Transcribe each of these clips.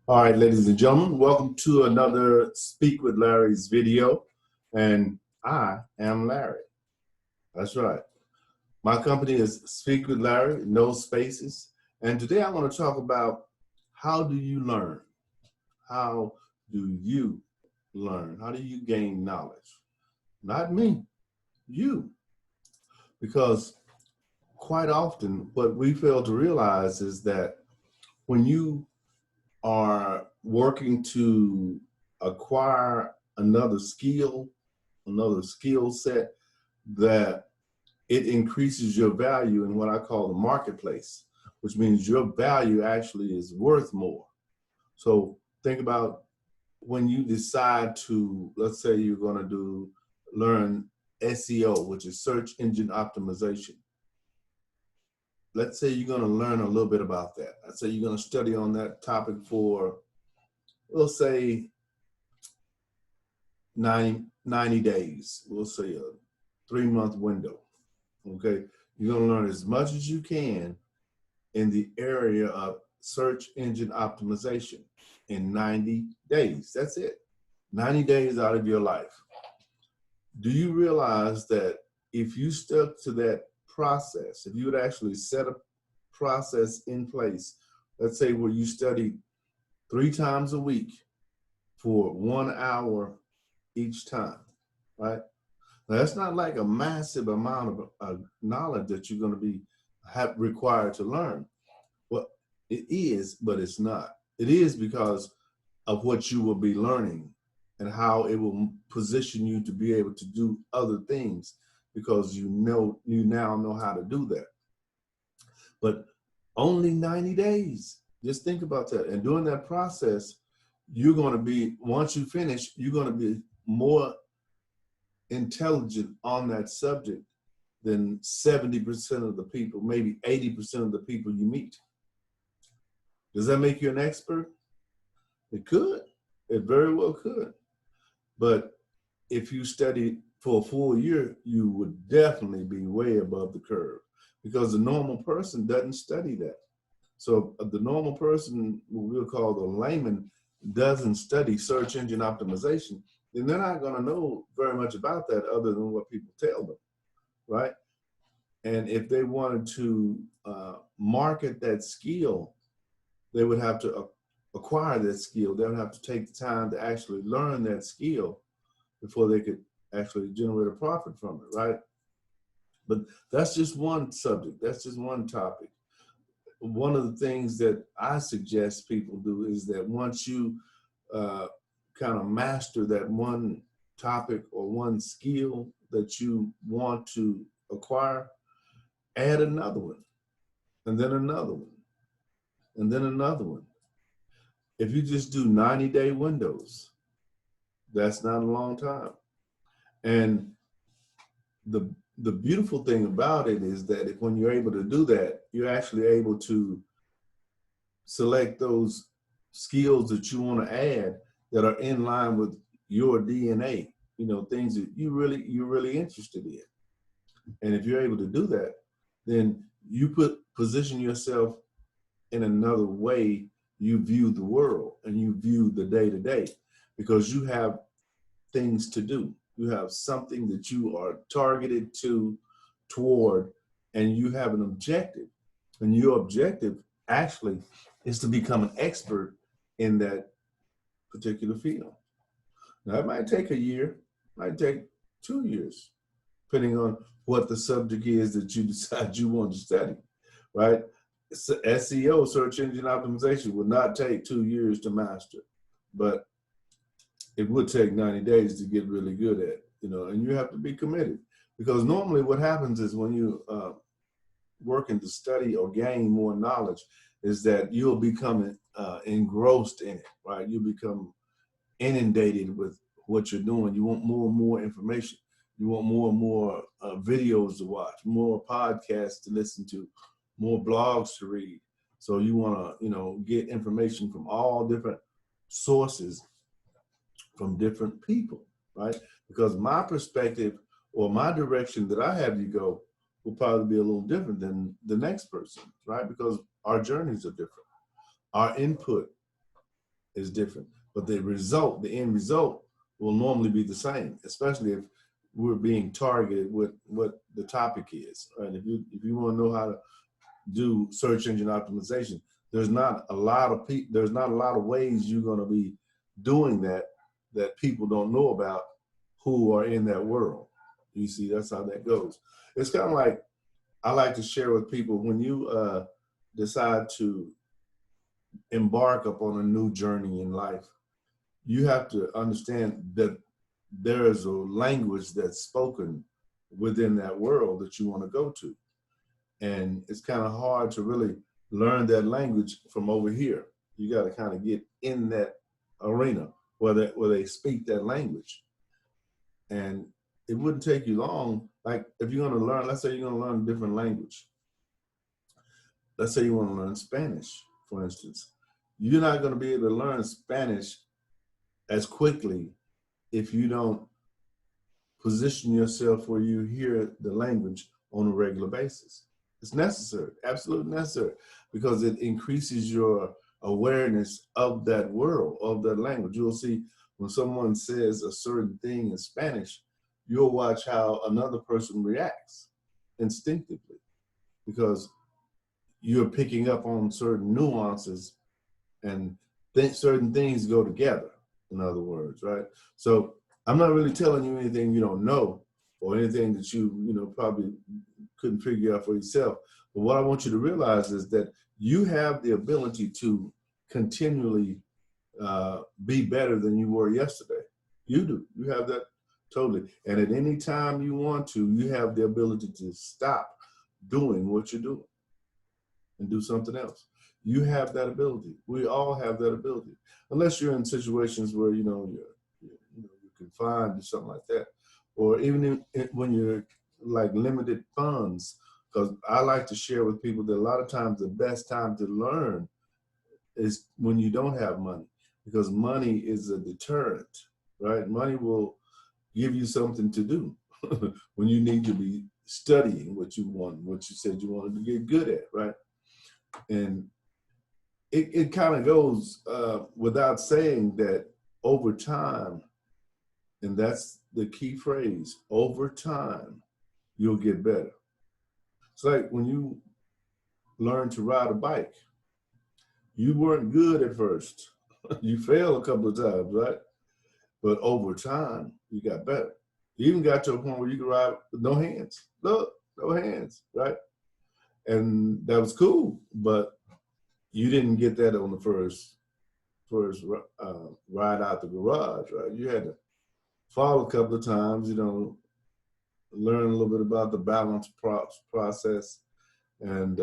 All right, ladies and gentlemen, welcome to another Speak with Larry's video. And I am Larry. That's right. My company is Speak with Larry, no spaces. And today I want to talk about how do you learn? How do you learn? How do you gain knowledge? Not me, you. Because quite often what we fail to realize is that when you are working to acquire another skill set, that it increases your value in what I call the marketplace, which means your value actually is worth more. So think about when you decide to, let's say you're going to learn SEO, which is search engine optimization. Let's say you're going to learn a little bit about that. Let's say you're going to study on that topic for, we'll say 90 days. We'll say a 3-month window. Okay, you're going to learn as much as you can in the area of search engine optimization in 90 days. That's it. 90 days out of your life. Do you realize that if you stuck to that process, if you would actually set a process in place, let's say where you study 3 times a week for 1 hour each time, right? Now, that's not like a massive amount of knowledge that you're going to be required to learn. Well, it is, but it's not. It is because of what you will be learning and how it will position you to be able to do other things, because you now know how to do that. But only 90 days. Just think about that. And during that process, you're going to be, once you finish, you're going to be more intelligent on that subject than 70% of the people, maybe 80% of the people you meet. Does that make you an expert? It could. It very well could. But if you study for a full year, you would definitely be way above the curve, because the normal person doesn't study that. So the normal person, what we'll call the layman, doesn't study search engine optimization, then they're not going to know very much about that other than what people tell them, right? And if they wanted to market that skill, they would have to acquire that skill. They would have to take the time to actually learn that skill before they could actually generate a profit from it, right? But that's just one subject. That's just one topic. One of the things that I suggest people do is that once you kind of master that one topic or one skill that you want to acquire, add another one, and then another one, and then another one. If you just do 90-day windows, that's not a long time. And the beautiful thing about it is that if, when you're able to do that, you're actually able to select those skills that you want to add that are in line with your DNA, things that you're really interested in. And if you're able to do that, then you position yourself in another way you view the world and you view the day-to-day, because you have things to do. You have something that you are targeted toward, and you have an objective. And your objective actually is to become an expert in that particular field. Now, it might take a year, might take 2 years, depending on what the subject is that you decide you want to study, right? SEO, search engine optimization, will not take 2 years to master, but it would take 90 days to get really good at it, and you have to be committed. Because normally what happens is when you working to study or gain more knowledge is that you'll become engrossed in it, right? You become inundated with what you're doing. You want more and more information. You want more and more videos to watch, more podcasts to listen to, more blogs to read. So you want to, get information from all different sources, from different people, right? Because my perspective or my direction that I have you go will probably be a little different than the next person, right? Because our journeys are different. Our input is different. But the result, the end result, will normally be the same, especially if we're being targeted with what the topic is. Right? If you want to know how to do search engine optimization, there's not a lot of ways you're going to be doing that people don't know about who are in that world. You see, that's how that goes. It's kind of like, I like to share with people, when you decide to embark upon a new journey in life, you have to understand that there is a language that's spoken within that world that you want to go to. And it's kind of hard to really learn that language from over here. You got to kind of get in that arena where they speak that language. And it wouldn't take you long. Like if you're going to learn, let's say you're going to learn a different language. Let's say you want to learn Spanish, for instance. You're not going to be able to learn Spanish as quickly if you don't position yourself where you hear the language on a regular basis. It's necessary, absolutely necessary, because it increases your awareness of that world, of that language. You'll see when someone says a certain thing in Spanish, you'll watch how another person reacts instinctively, because you're picking up on certain nuances, and certain things go together, in other words, right? So I'm not really telling you anything you don't know, or anything that you probably couldn't figure out for yourself. But what I want you to realize is that you have the ability to continually be better than you were yesterday. You do. You have that totally. And at any time you want to, you have the ability to stop doing what you're doing and do something else. You have that ability. We all have that ability, unless you're in situations where you're confined to something like that, or even when you're like limited funds. Because I like to share with people that a lot of times the best time to learn is when you don't have money, because money is a deterrent, right? Money will give you something to do when you need to be studying what you want, what you said you wanted to get good at, right? And it kind of goes without saying that over time, and that's the key phrase, over time, you'll get better. It's like when you learn to ride a bike, you weren't good at first. You failed a couple of times, right? But over time, you got better. You even got to a point where you could ride with no hands. Look, no hands, right? And that was cool, but you didn't get that on the first ride out the garage, right? You had to fall a couple of times, learn a little bit about the balance process, and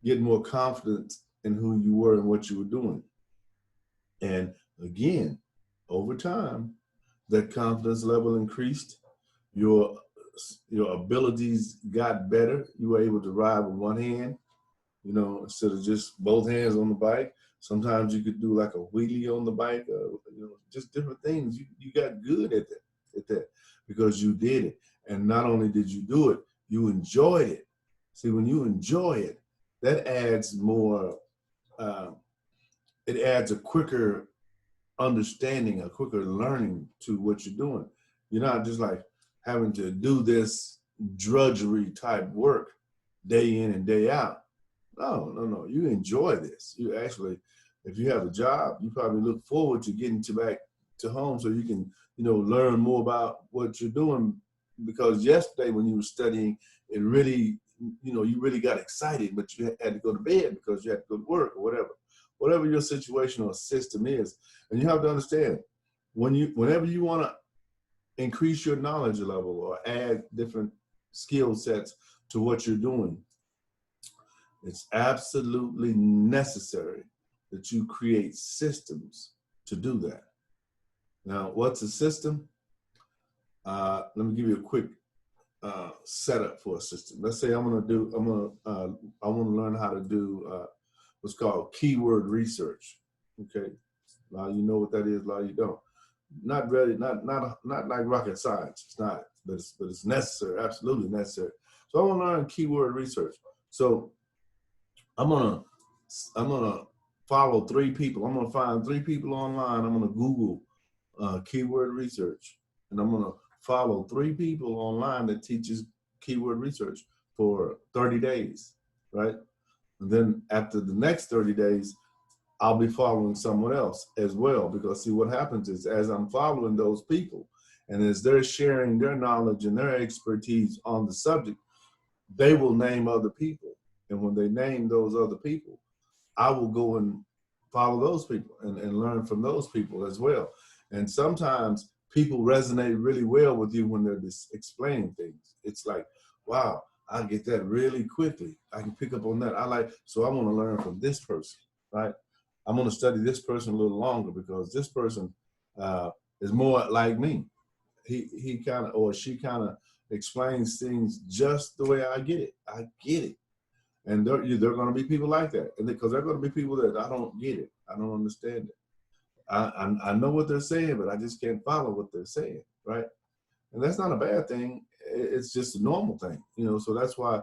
get more confident in who you were and what you were doing. And again, over time, that confidence level increased. Your abilities got better. You were able to ride with one hand, instead of just both hands on the bike. Sometimes you could do like a wheelie on the bike, just different things. You got good at that because you did it. And not only did you do it, you enjoyed it. See, when you enjoy it, that adds more, it adds a quicker understanding, a quicker learning to what you're doing. You're not just like having to do this drudgery type work day in and day out. No. You enjoy this. You actually, if you have a job, you probably look forward to getting back to home so you can, learn more about what you're doing. Because yesterday when you were studying, it really, you really got excited, but you had to go to bed because you had to go to work or whatever your situation or system is. And you have to understand, whenever you want to increase your knowledge level or add different skill sets to what you're doing, it's absolutely necessary that you create systems to do that. Now, what's a system? Let me give you a quick setup for a system. Let's say I want to learn how to do what's called keyword research. Okay, a lot of you know what that is, a lot of you don't. Not really, not like rocket science. It's not, but it's necessary, absolutely necessary. So I want to learn keyword research. So I'm gonna follow 3 people. I'm going to find 3 people online. I'm going to Google keyword research, and I'm going to follow 3 people online that teaches keyword research for 30 days, right? And then after the next 30 days, I'll be following someone else as well, because see, what happens is as I'm following those people and as they're sharing their knowledge and their expertise on the subject, they will name other people. And when they name those other people, I will go and follow those people and learn from those people as well. And sometimes people resonate really well with you when they're just explaining things. It's like, wow, I get that really quickly. I can pick up on that. So I want to learn from this person, right? I'm going to study this person a little longer because this person is more like me. He kind of, or she kind of explains things just the way I get it. I get it. And there are going to be people like that, and because there are going to be people that I don't get it, I don't understand it. I know what they're saying, but I just can't follow what they're saying, right? And that's not a bad thing. It's just a normal thing, you know. So that's why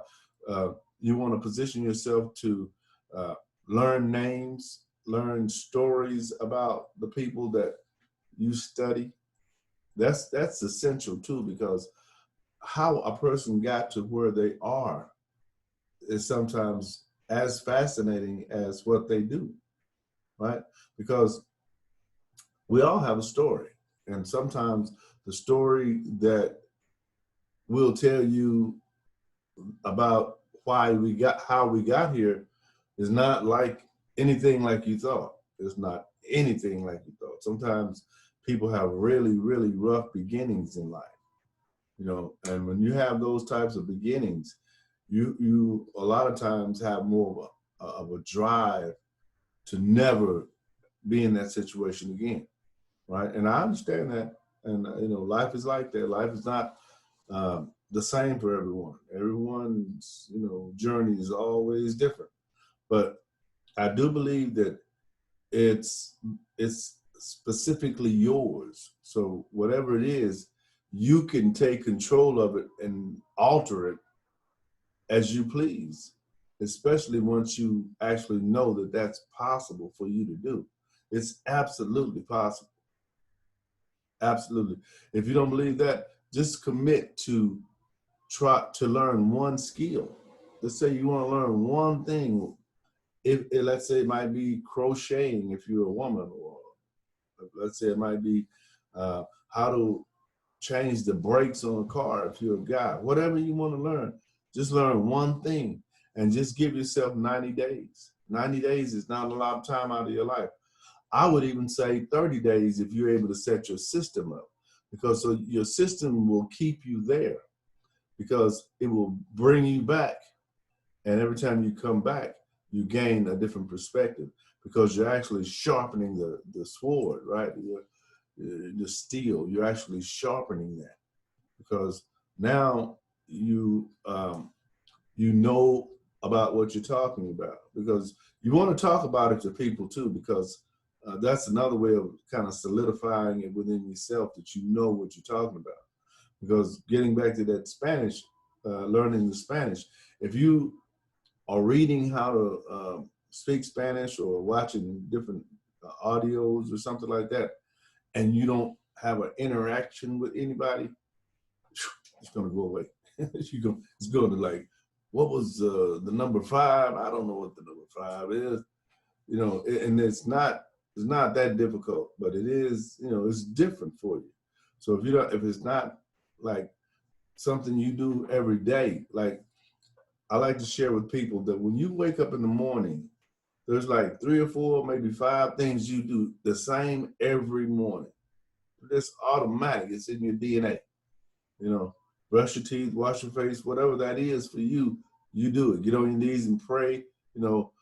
you want to position yourself to learn names, learn stories about the people that you study. That's essential too, because how a person got to where they are is sometimes as fascinating as what they do, right? Because we all have a story, and sometimes the story that we'll tell you about how we got here is not like anything like you thought. It's not anything like you thought. Sometimes people have really, really rough beginnings in life, you know, and when you have those types of beginnings, you a lot of times have more of a drive to never be in that situation again, right? And I understand that, and you know, life is like that. Life is not the same for everyone. Everyone's, you know, journey is always different, but I do believe that it's specifically yours. So whatever it is, you can take control of it and alter it as you please, especially once you actually know that that's possible for you to do. It's absolutely possible. Absolutely. If you don't believe that, just commit to try to learn one skill. Let's say you want to learn one thing. If let's say it might be crocheting if you're a woman, or let's say it might be how to change the brakes on a car if you're a guy. Whatever you want to learn, just learn one thing and just give yourself 90 days. 90 days is not a lot of time out of your life. I would even say 30 days if you're able to set your system up, because so your system will keep you there, because it will bring you back. And every time you come back, you gain a different perspective, because you're actually sharpening the sword, right? The steel, you're actually sharpening that, because now you know about what you're talking about, because you want to talk about it to people too, because that's another way of kind of solidifying it within yourself, that you know what you're talking about. Because getting back to that Spanish, learning the Spanish, if you are reading how to speak Spanish or watching different audios or something like that, and you don't have an interaction with anybody, it's going to go away. It's going to like, what was the number 5? I don't know what the number 5 is, you know, and it's not that difficult, but it is, you know, it's different for you. So if it's not like something you do every day, like I like to share with people that when you wake up in the morning, there's like 3 or 4, maybe 5 things you do the same every morning. It's automatic. It's in your DNA. You know, brush your teeth, wash your face, whatever that is for you, you do it. Get on your knees and pray. You know,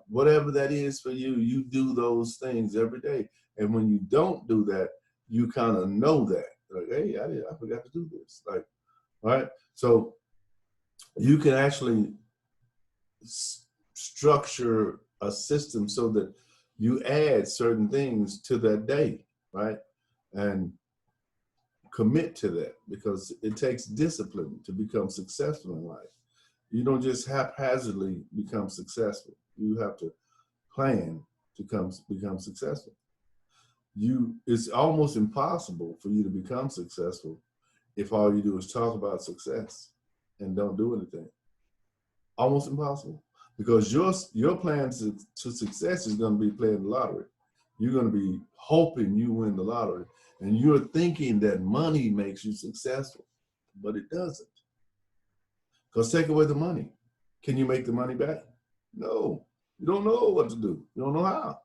whatever that is for you, you do those things every day. And when you don't do that, you kind of know that. Like, hey, I forgot to do this. Like, all right. So you can actually structure a system so that you add certain things to that day, right? And commit to that, because it takes discipline to become successful in life. You don't just haphazardly become successful. You have to plan, to become successful. It's almost impossible for you to become successful if all you do is talk about success and don't do anything. Almost impossible, because your plan to success is going to be playing the lottery. You're going to be hoping you win the lottery, and you're thinking that money makes you successful, but it doesn't. Because take away the money, can you make the money back? No, you don't know what to do. You don't know how.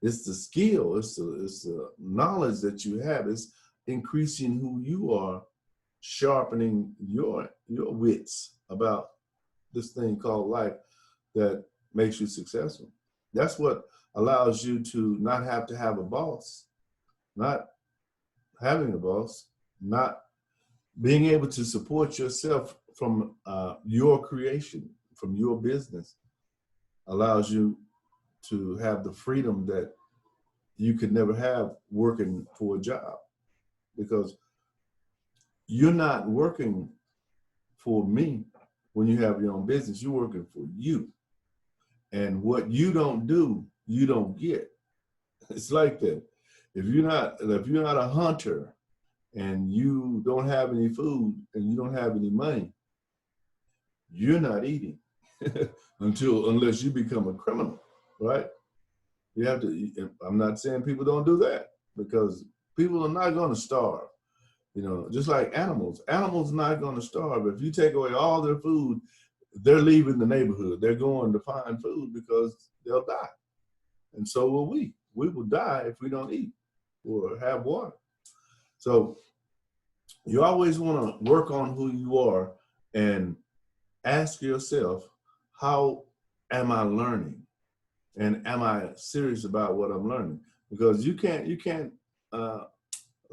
It's the skill, it's the knowledge that you have. It's increasing who you are, sharpening your wits about this thing called life that makes you successful. That's what allows you to not have to have a boss, not having a boss, not being able to support yourself from your creation, from your business, allows you to have the freedom that you could never have working for a job, because you're not working for me. When you have your own business, you're working for you. And what you don't do, you don't get. It's like that. If you're not a hunter and you don't have any food and you don't have any money, you're not eating unless you become a criminal, right? You have to. I'm not saying people don't do that, because people are not going to starve. You know, just like animals. Animals are not going to starve. If you take away all their food, they're leaving the neighborhood. They're going to find food because they'll die. And so will we. We will die if we don't eat or have water. So you always want to work on who you are and ask yourself, how am I learning? And am I serious about what I'm learning? Because you can't,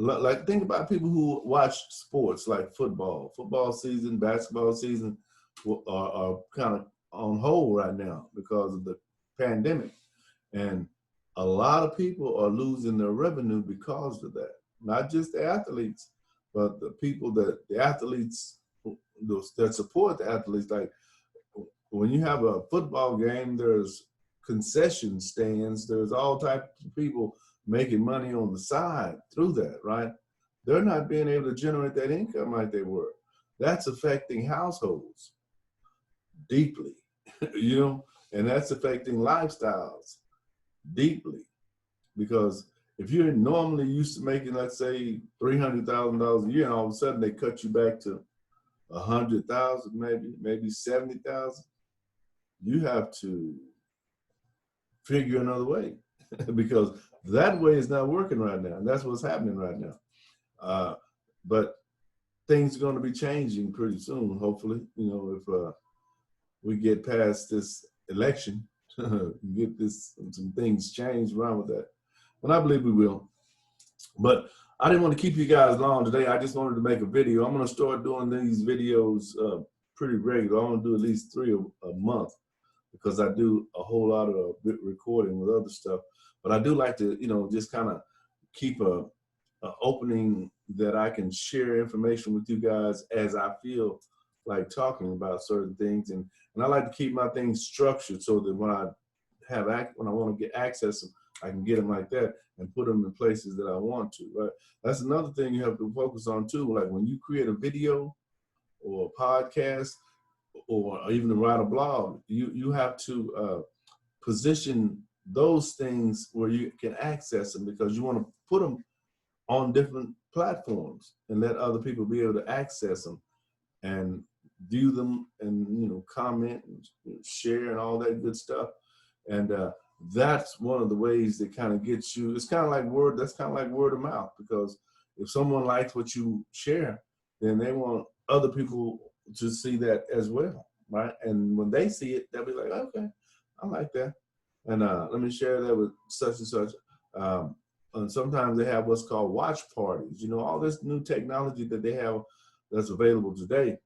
like, think about people who watch sports like football season, basketball season are kind of on hold right now because of the pandemic. And a lot of people are losing their revenue because of that. Not just the athletes, but the athletes that support the athletes. Like, when you have a football game, there's concession stands, there's all types of people making money on the side through that, right? They're not being able to generate that income like they were. That's affecting households deeply, you know, and that's affecting lifestyles deeply. Because if you're normally used to making, let's say, $300,000 a year, and all of a sudden they cut you back to 100,000, maybe 70,000, you have to figure another way because that way is not working right now, and that's what's happening right now. But things are going to be changing pretty soon, hopefully. You know, if we get past this election, get some things changed around with that, and I believe we will. But I didn't want to keep you guys long today. I just wanted to make a video. I'm going to start doing these videos pretty regular. I want to do at least 3 a month, because I do a whole lot of recording with other stuff. But I do like to, you know, just kind of keep a opening that I can share information with you guys as I feel like talking about certain things. And I like to keep my things structured so that when I want to get access them, I can get them like that and put them in places that I want to, right? That's another thing you have to focus on too. Like, when you create a video or a podcast, or even to write a blog, you have to position those things where you can access them, because you want to put them on different platforms and let other people be able to access them and view them and, you know, comment and share and all that good stuff. And that's one of the ways that kind of gets you. It's kind of like word of mouth, because if someone likes what you share, then they want other people to see that as well, right? And when they see it, they'll be like, okay, I like that, and let me share that with such and such. And sometimes they have what's called watch parties. You know, all this new technology that they have that's available today,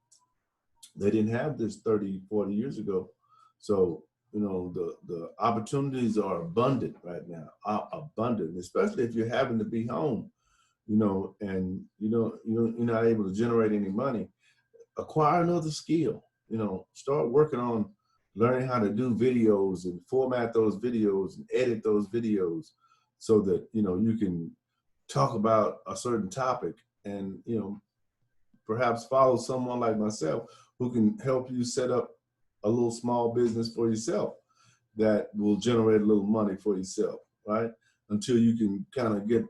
they didn't have this 30, 40 years ago. So, you know, the opportunities are abundant right now, abundant, especially if you're having to be home, you know, and you're not able to generate any money. Acquire another skill, you know, start working on learning how to do videos and format those videos and edit those videos so that, you know, you can talk about a certain topic and, you know, perhaps follow someone like myself who can help you set up a little small business for yourself that will generate a little money for yourself, right? Until you can kind of get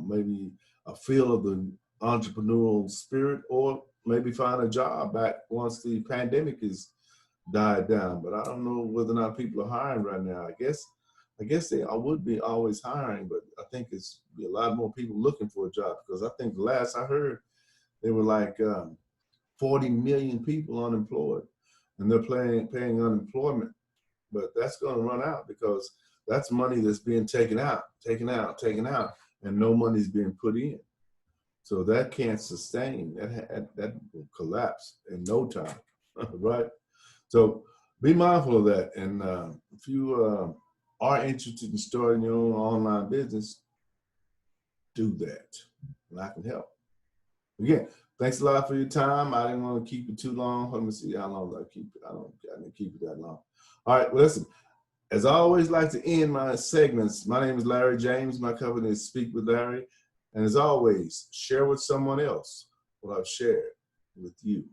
maybe a feel of the entrepreneurial spirit, or maybe find a job back once the pandemic is died down. But I don't know whether or not people are hiring right now. I guess they would be always hiring, but I think it's be a lot more people looking for a job, because I think the last I heard, there were like 40 million people unemployed, and they're paying unemployment. But that's going to run out, because that's money that's being taken out, and no money's being put in. So that can't sustain. That will collapse in no time, right? So be mindful of that. And if you are interested in starting your own online business, do that, and I can help. Again, thanks a lot for your time. I didn't want to keep it too long. Let me see how long I keep it. I didn't keep it that long. All right, well, listen. As I always like to end my segments, my name is Larry James. My company is Speak with Larry. And as always, share with someone else what I've shared with you.